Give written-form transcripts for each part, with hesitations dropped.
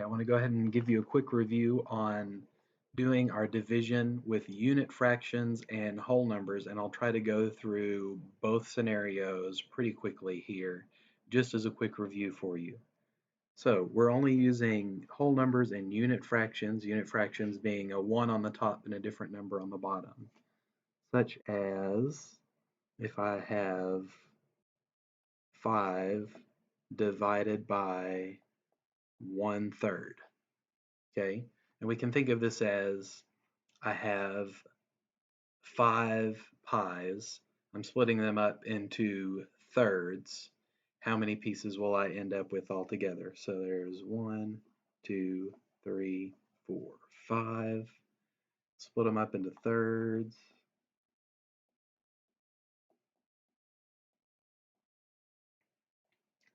want to go ahead and give you a quick review on doing our division with unit fractions and whole numbers, and I'll try to go through both scenarios pretty quickly here, just as a quick review for you. So we're only using whole numbers and unit fractions being a 1 on the top and a different number on the bottom, such as if I have 5 divided by 1/3. Okay, and we can think of this as I have 5 pies. I'm splitting them up into thirds. How many pieces will I end up with altogether? So there's 1, 2, 3, 4, 5. Split them up into thirds.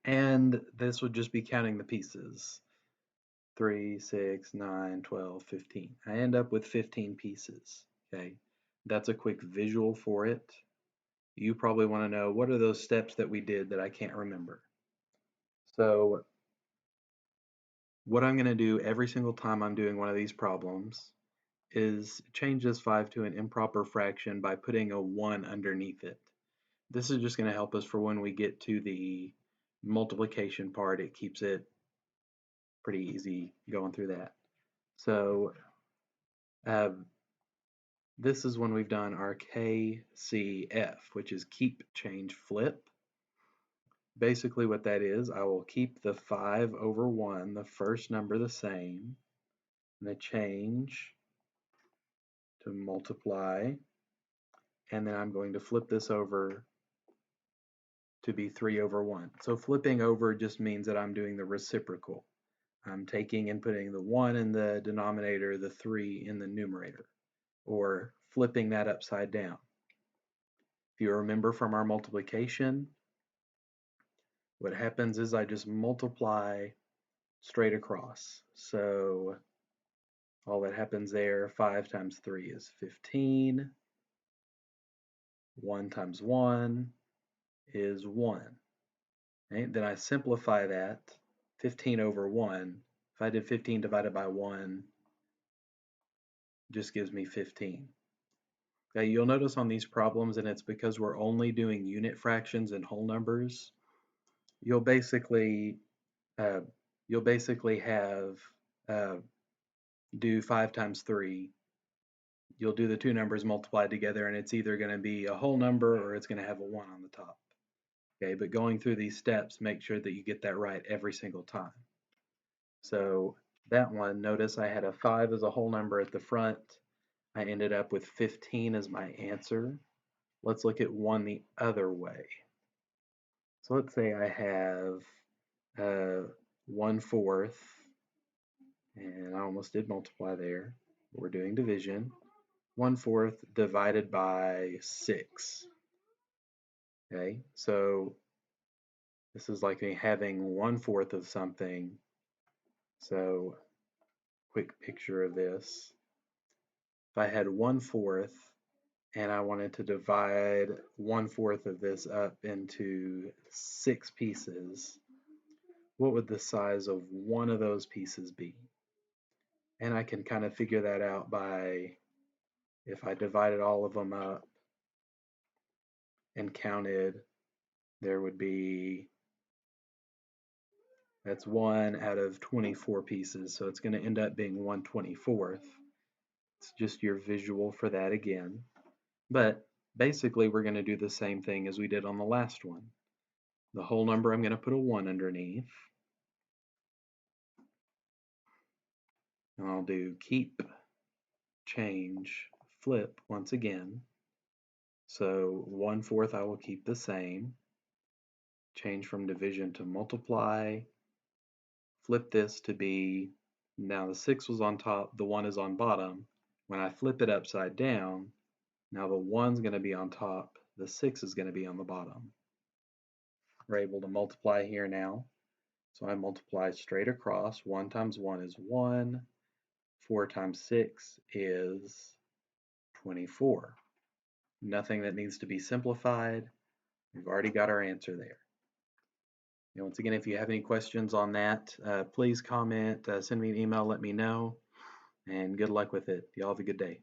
And this would just be counting the pieces. 3, 6, 9, 12, 15. I end up with 15 pieces. Okay, that's a quick visual for it. You probably want to know, what are those steps that we did that I can't remember? So what I'm going to do every single time I'm doing one of these problems is change this 5 to an improper fraction by putting a 1 underneath it. This is just going to help us for when we get to the multiplication part. It keeps it pretty easy going through that. So this is when we've done our KCF, which is keep, change, flip. Basically what that is, I will keep the 5 over 1, the first number, the same. I'm going to change to multiply, and then I'm going to flip this over to be 3 over 1. So flipping over just means that I'm doing the reciprocal. I'm taking and putting the 1 in the denominator, the 3 in the numerator, or flipping that upside down. If you remember from our multiplication, what happens is I just multiply straight across. So all that happens there, 5 times 3 is 15. 1 times 1 is 1. Okay? Then I simplify that, 15 over 1. If I did 15 divided by 1, just gives me 15. Okay, you'll notice on these problems, and it's because we're only doing unit fractions and whole numbers, you'll basically have do 5 times 3. You'll do the two numbers multiplied together, and it's either going to be a whole number or it's going to have a 1 on the top. Okay, but going through these steps, make sure that you get that right every single time. So that one, notice I had a 5 as a whole number at the front. I ended up with 15 as my answer. Let's look at one the other way. So let's say I have 1/4, and I almost did multiply there. We're doing division. 1/4 divided by 6. Okay, so this is like having 1/4 of something. So quick picture of this. If I had 1/4 and I wanted to divide 1/4 of this up into 6 pieces, what would the size of one of those pieces be? And I can kind of figure that out by, if I divided all of them up and counted, there would be, that's 1 out of 24 pieces, so it's going to end up being 1/24. It's just your visual for that again. But basically we're going to do the same thing as we did on the last one. The whole number, I'm going to put a 1 underneath. And I'll do keep, change, flip once again. So 1/4 I will keep the same. Change from division to multiply. Flip this to be, now the 6 was on top, the 1 is on bottom. When I flip it upside down, now the 1's going to be on top, the 6 is going to be on the bottom. We're able to multiply here now. So I multiply straight across. 1 times 1 is 1. 4 times 6 is 24. Nothing that needs to be simplified. We've already got our answer there. And once again, if you have any questions on that, please comment, send me an email, let me know, and good luck with it. Y'all have a good day.